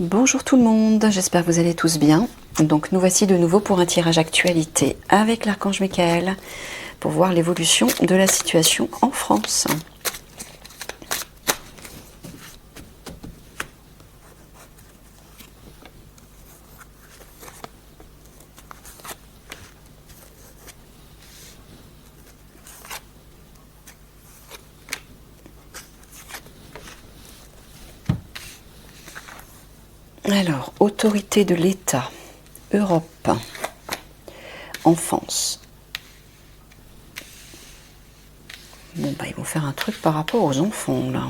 Bonjour tout le monde, j'espère que vous allez tous bien. Donc nous voici de nouveau pour un tirage actualité avec l'archange Michael pour voir l'évolution de la situation en France. Alors, autorité de l'État, Europe, enfance. Bon bah ils vont faire un truc par rapport aux enfants là.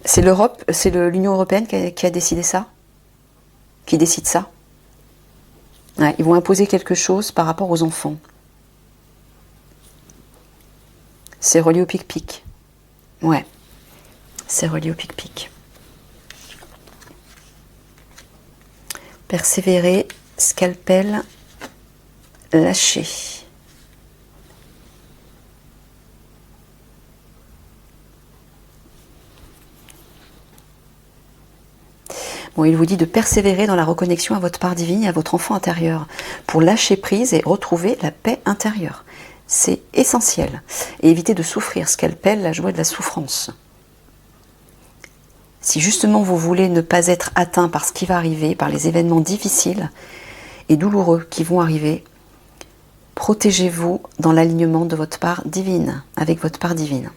C'est l'Europe, c'est l'Union européenne qui a décidé ça? Qui décide ça? Ouais, ils vont imposer quelque chose par rapport aux enfants. C'est relié au pic-pic. Ouais, c'est relié au pic-pic. Persévérer, scalpel, lâcher. Bon, il vous dit de persévérer dans la reconnexion à votre part divine et à votre enfant intérieur pour lâcher prise et retrouver la paix intérieure. C'est essentiel. Et éviter de souffrir, scalpel, la joie de la souffrance. Si justement vous voulez ne pas être atteint par ce qui va arriver, par les événements difficiles et douloureux qui vont arriver, protégez-vous dans l'alignement de votre part divine, avec votre part divine.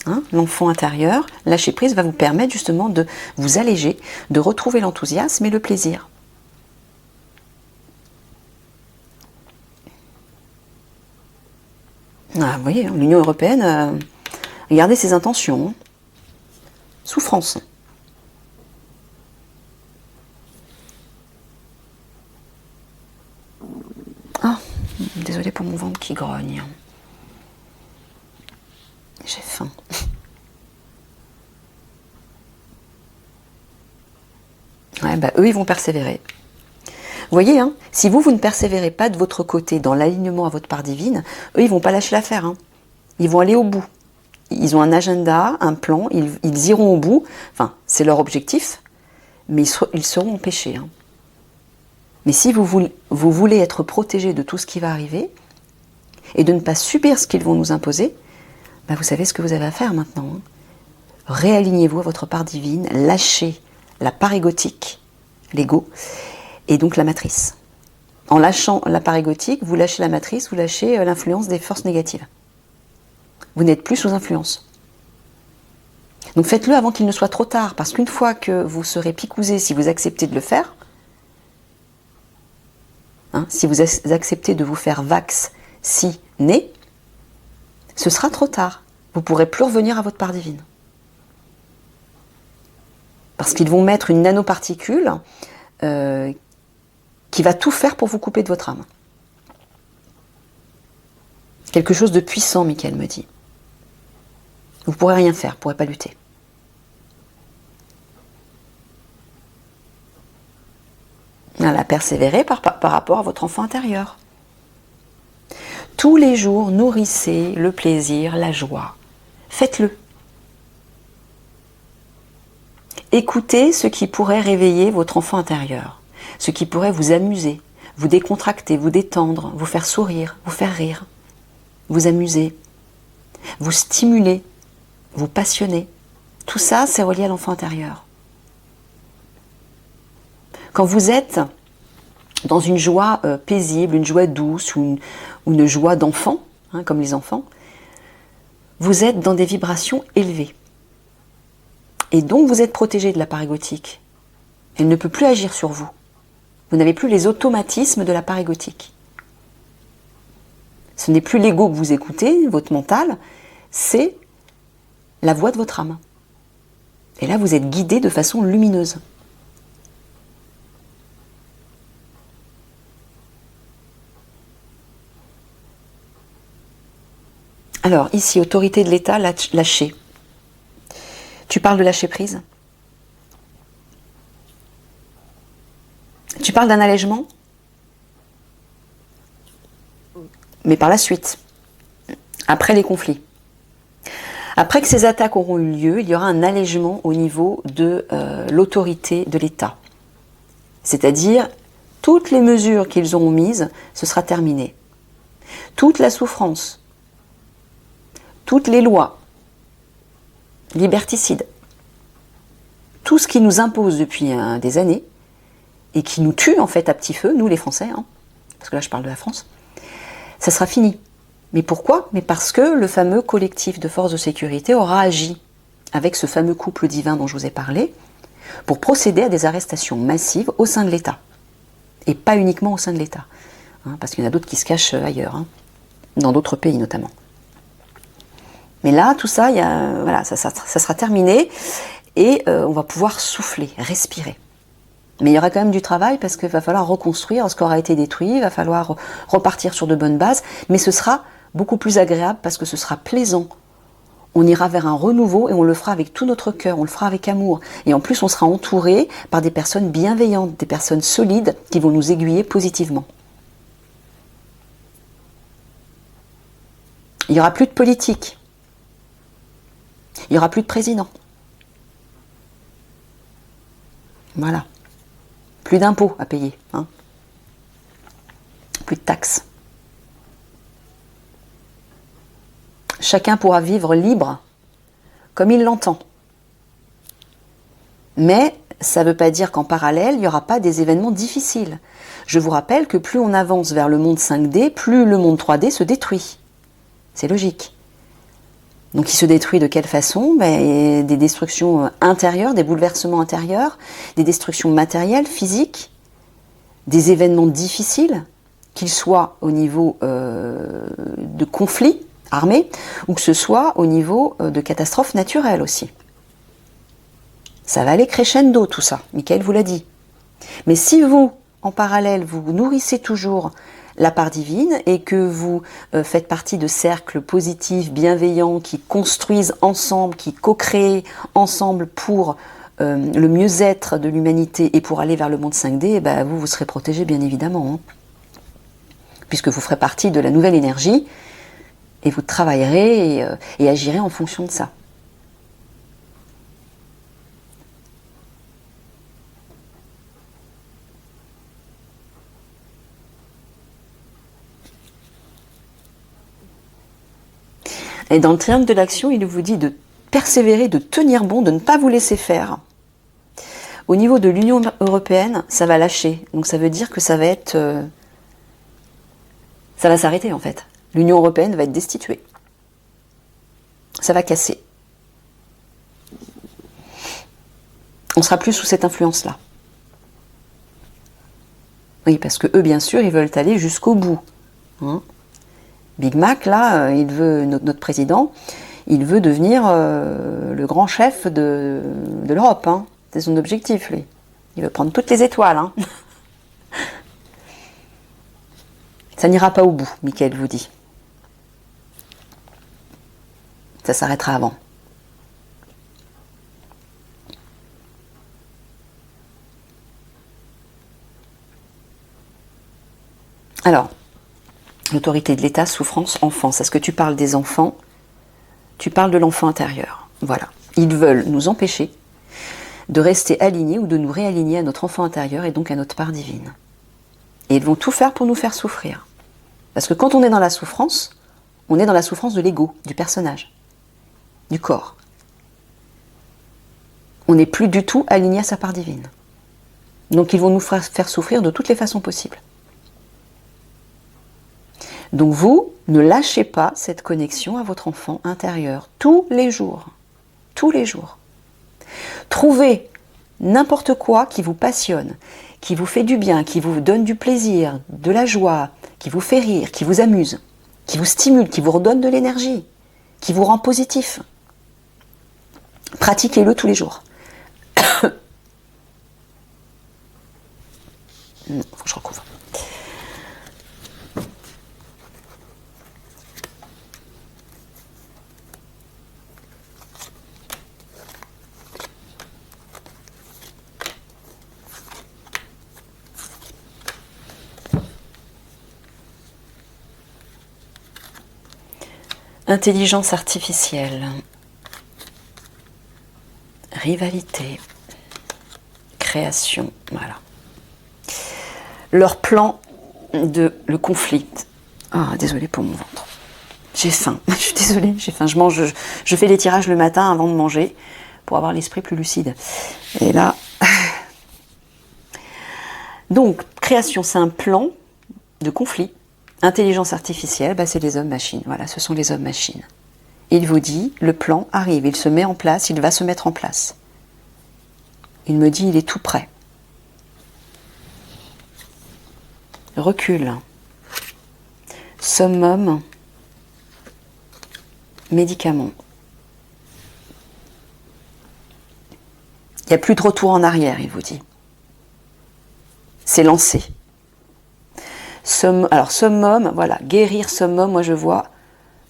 Hein, l'enfant intérieur, lâcher prise va vous permettre justement de vous alléger, de retrouver l'enthousiasme et le plaisir. Ah, vous voyez, l'Union européenne, regardez ses intentions. Souffrance. Ah, désolée pour mon ventre qui grogne. J'ai faim. Ouais, bah, eux, ils vont persévérer. Vous voyez, hein, si vous ne persévérez pas de votre côté dans l'alignement à votre part divine, eux, ils vont pas lâcher l'affaire. Hein. Ils vont aller au bout. Ils ont un agenda, un plan, ils iront au bout. Enfin, c'est leur objectif, mais ils seront empêchés. Hein. Mais si vous voulez être protégé de tout ce qui va arriver, et de ne pas subir ce qu'ils vont nous imposer, bah vous savez ce que vous avez à faire maintenant. Hein. Réalignez-vous à votre part divine, lâchez la part égotique, l'ego, et donc la matrice. En lâchant la part égotique, vous lâchez la matrice, vous lâchez l'influence des forces négatives. Vous n'êtes plus sous influence. Donc faites-le avant qu'il ne soit trop tard, parce qu'une fois que vous serez picousé, si vous acceptez de le faire, hein, si vous acceptez de vous faire vacciner, ce sera trop tard. Vous ne pourrez plus revenir à votre part divine. Parce qu'ils vont mettre une nanoparticule qui va tout faire pour vous couper de votre âme. Quelque chose de puissant, Michael me dit. Vous ne pourrez rien faire, vous ne pourrez pas lutter. Voilà, persévérer par rapport à votre enfant intérieur. Tous les jours, nourrissez le plaisir, la joie. Faites-le. Écoutez ce qui pourrait réveiller votre enfant intérieur, ce qui pourrait vous amuser, vous décontracter, vous détendre, vous faire sourire, vous faire rire, vous amuser, vous stimuler, vous passionner. Tout ça, c'est relié à l'enfant intérieur. Quand vous êtes dans une joie paisible, une joie douce ou une joie d'enfant, hein, comme les enfants, vous êtes dans des vibrations élevées. Et donc vous êtes protégé de la part égotique. Elle ne peut plus agir sur vous. Vous n'avez plus les automatismes de la part égotique. Ce n'est plus l'ego que vous écoutez, votre mental, c'est la voix de votre âme. Et là, vous êtes guidé de façon lumineuse. Alors, ici, autorité de l'État, lâcher. Tu parles de lâcher prise? Tu parles d'un allègement? Mais par la suite, après les conflits. Après que ces attaques auront eu lieu, il y aura un allègement au niveau de l'autorité de l'État. C'est-à-dire, toutes les mesures qu'ils auront mises, ce sera terminé. Toute la souffrance, toutes les lois, liberticides, tout ce qui nous impose depuis des années, et qui nous tue en fait à petit feu, nous les Français, hein, parce que là je parle de la France, ça sera fini. Mais pourquoi? Mais parce que le fameux collectif de forces de sécurité aura agi avec ce fameux couple divin dont je vous ai parlé, pour procéder à des arrestations massives au sein de l'État. Et pas uniquement au sein de l'État, hein, parce qu'il y en a d'autres qui se cachent ailleurs, hein, dans d'autres pays notamment. Mais là, tout ça, voilà, ça sera terminé, et on va pouvoir souffler, respirer. Mais il y aura quand même du travail parce qu'il va falloir reconstruire ce qui aura été détruit, il va falloir repartir sur de bonnes bases, mais ce sera beaucoup plus agréable parce que ce sera plaisant. On ira vers un renouveau et on le fera avec tout notre cœur, on le fera avec amour. Et en plus, on sera entouré par des personnes bienveillantes, des personnes solides qui vont nous aiguiller positivement. Il n'y aura plus de politique. Il n'y aura plus de président. Voilà. Plus d'impôts à payer, hein. Plus de taxes. Chacun pourra vivre libre comme il l'entend. Mais ça ne veut pas dire qu'en parallèle, il n'y aura pas des événements difficiles. Je vous rappelle que plus on avance vers le monde 5D, plus le monde 3D se détruit. C'est logique. Donc il se détruit de quelle façon? Des destructions intérieures, des bouleversements intérieurs, des destructions matérielles, physiques, des événements difficiles, qu'ils soient au niveau de conflits armés, ou que ce soit au niveau de catastrophes naturelles aussi. Ça va aller crescendo tout ça, Michael vous l'a dit. Mais si vous, en parallèle, vous nourrissez toujours la part divine et que vous faites partie de cercles positifs, bienveillants, qui construisent ensemble, qui co-créent ensemble pour le mieux-être de l'humanité et pour aller vers le monde 5D, vous serez protégé bien évidemment, hein, puisque vous ferez partie de la nouvelle énergie et vous travaillerez et agirez en fonction de ça. Et dans le triangle de l'action, il vous dit de persévérer, de tenir bon, de ne pas vous laisser faire. Au niveau de l'Union européenne, ça va lâcher. Donc ça veut dire que ça va être... ça va s'arrêter en fait. L'Union européenne va être destituée. Ça va casser. On sera plus sous cette influence-là. Oui, parce que eux, bien sûr, ils veulent aller jusqu'au bout. Hein. Big Mac, là, il veut, notre président, il veut devenir le grand chef de l'Europe. Hein. C'est son objectif, lui. Il veut prendre toutes les étoiles. Hein. Ça n'ira pas au bout, Michael vous dit. Ça s'arrêtera avant. Alors, l'autorité de l'État, souffrance, enfance. Est-ce que tu parles des enfants? Tu parles de l'enfant intérieur. Voilà. Ils veulent nous empêcher de rester alignés ou de nous réaligner à notre enfant intérieur et donc à notre part divine. Et ils vont tout faire pour nous faire souffrir. Parce que quand on est dans la souffrance, on est dans la souffrance de l'ego, du personnage, du corps. On n'est plus du tout aligné à sa part divine. Donc ils vont nous faire souffrir de toutes les façons possibles. Donc vous, ne lâchez pas cette connexion à votre enfant intérieur, tous les jours. Tous les jours. Trouvez n'importe quoi qui vous passionne, qui vous fait du bien, qui vous donne du plaisir, de la joie, qui vous fait rire, qui vous amuse, qui vous stimule, qui vous redonne de l'énergie, qui vous rend positif. Pratiquez-le tous les jours. Non, faut que je recouvre. Intelligence artificielle. rivalité, création, voilà. Leur plan de le conflit. Ah, désolée pour mon ventre. J'ai faim, je suis désolée, j'ai faim. Je fais les tirages le matin avant de manger pour avoir l'esprit plus lucide. Et là... Donc, création, c'est un plan de conflit. Intelligence artificielle, bah, c'est les hommes-machines. Voilà, ce sont les hommes-machines. Il vous dit, le plan arrive, il se met en place, il va se mettre en place. Il me dit, il est tout prêt. Recul. Summum. Médicament. Il n'y a plus de retour en arrière, il vous dit. C'est lancé. Alors, summum, voilà, guérir summum, moi je vois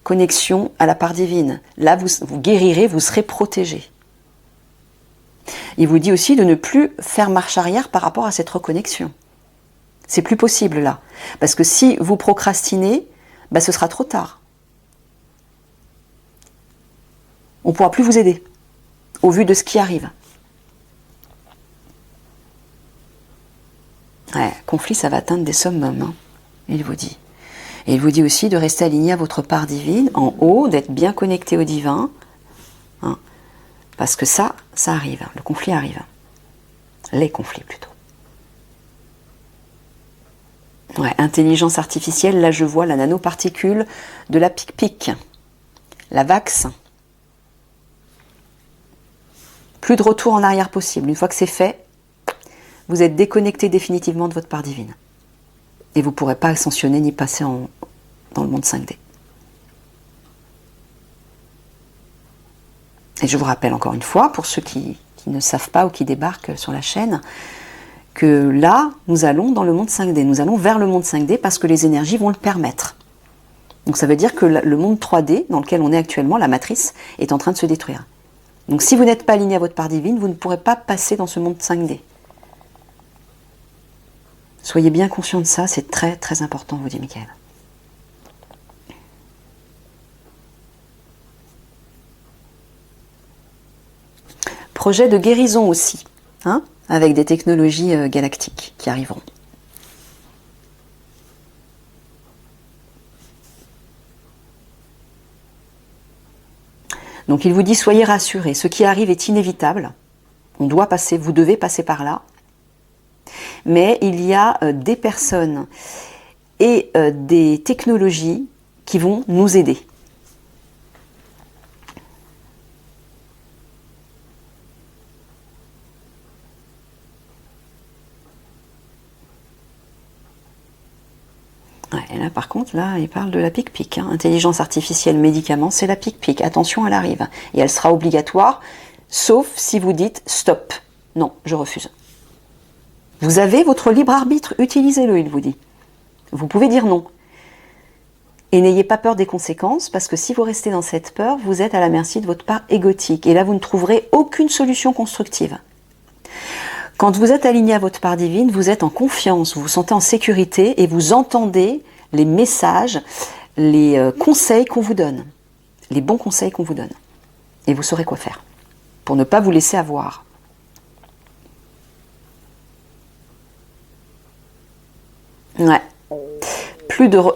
connexion à la part divine. Là, vous guérirez, vous serez protégé. Il vous dit aussi de ne plus faire marche arrière par rapport à cette reconnexion. C'est plus possible là. Parce que si vous procrastinez, bah, ce sera trop tard. On ne pourra plus vous aider, au vu de ce qui arrive. Ouais, conflit, ça va atteindre des summums, hein, il vous dit. Et il vous dit aussi de rester aligné à votre part divine, en haut, d'être bien connecté au divin. Hein, parce que ça arrive, le conflit arrive. Les conflits plutôt. Ouais, intelligence artificielle, là je vois la nanoparticule de la pic-pic, la VAX. Plus de retour en arrière possible. Une fois que c'est fait, vous êtes déconnecté définitivement de votre part divine. Et vous ne pourrez pas ascensionner ni passer dans le monde 5D. Et je vous rappelle encore une fois, pour ceux qui ne savent pas ou qui débarquent sur la chaîne, que là, nous allons dans le monde 5D. Nous allons vers le monde 5D parce que les énergies vont le permettre. Donc ça veut dire que le monde 3D, dans lequel on est actuellement, la matrice, est en train de se détruire. Donc si vous n'êtes pas aligné à votre part divine, vous ne pourrez pas passer dans ce monde 5D. Soyez bien conscient de ça, c'est très très important, vous dit Michael. Projet de guérison aussi, hein, avec des technologies galactiques qui arriveront. Donc il vous dit, soyez rassurés, ce qui arrive est inévitable. On doit passer, vous devez passer par là. Mais il y a des personnes et des technologies qui vont nous aider. Ouais, et là, par contre, là, il parle de la pic-pic. Hein. Intelligence artificielle, médicament, c'est la pic-pic. Attention, elle arrive. Et elle sera obligatoire, sauf si vous dites stop. Non, je refuse. Vous avez votre libre arbitre, utilisez-le, il vous dit. Vous pouvez dire non. Et n'ayez pas peur des conséquences, parce que si vous restez dans cette peur, vous êtes à la merci de votre part égotique. Et là, vous ne trouverez aucune solution constructive. Quand vous êtes aligné à votre part divine, vous êtes en confiance, vous vous sentez en sécurité et vous entendez les messages, les conseils qu'on vous donne, les bons conseils qu'on vous donne. Et vous saurez quoi faire pour ne pas vous laisser avoir. Ouais.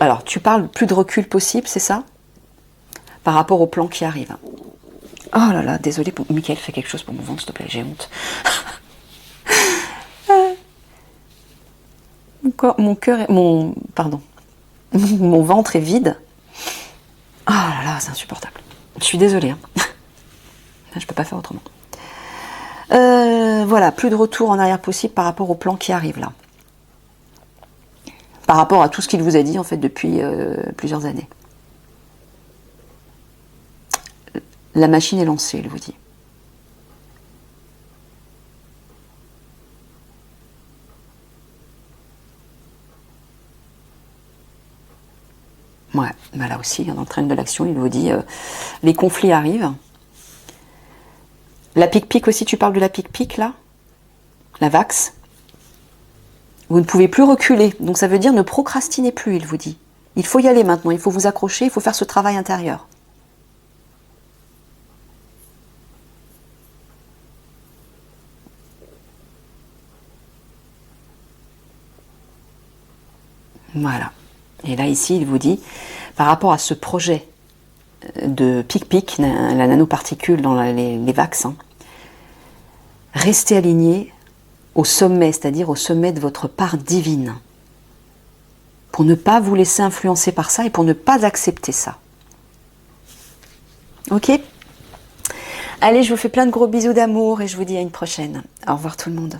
Alors, tu parles plus de recul possible, c'est ça? Par rapport au plan qui arrive. Oh là là, désolé, Michael, fais quelque chose pour mon ventre, s'il te plaît, j'ai honte. Mon ventre est vide. Oh là là, c'est insupportable. Je suis désolée. Hein. Je peux pas faire autrement. Voilà, plus de retour en arrière possible par rapport au plan qui arrive là. Par rapport à tout ce qu'il vous a dit en fait depuis plusieurs années. La machine est lancée, il vous dit. Ouais, bah là aussi, dans le train de l'action, il vous dit les conflits arrivent. La pic-pic aussi, tu parles de la pic-pic là? La VAX? Vous ne pouvez plus reculer, donc ça veut dire ne procrastinez plus, il vous dit. Il faut y aller maintenant, il faut vous accrocher, il faut faire ce travail intérieur. Voilà. Et là, ici, il vous dit, par rapport à ce projet de pic-pic, la nanoparticule dans les VAX, hein, restez aligné au sommet, c'est-à-dire au sommet de votre part divine, pour ne pas vous laisser influencer par ça et pour ne pas accepter ça. Ok ? Allez, je vous fais plein de gros bisous d'amour et je vous dis à une prochaine. Au revoir tout le monde.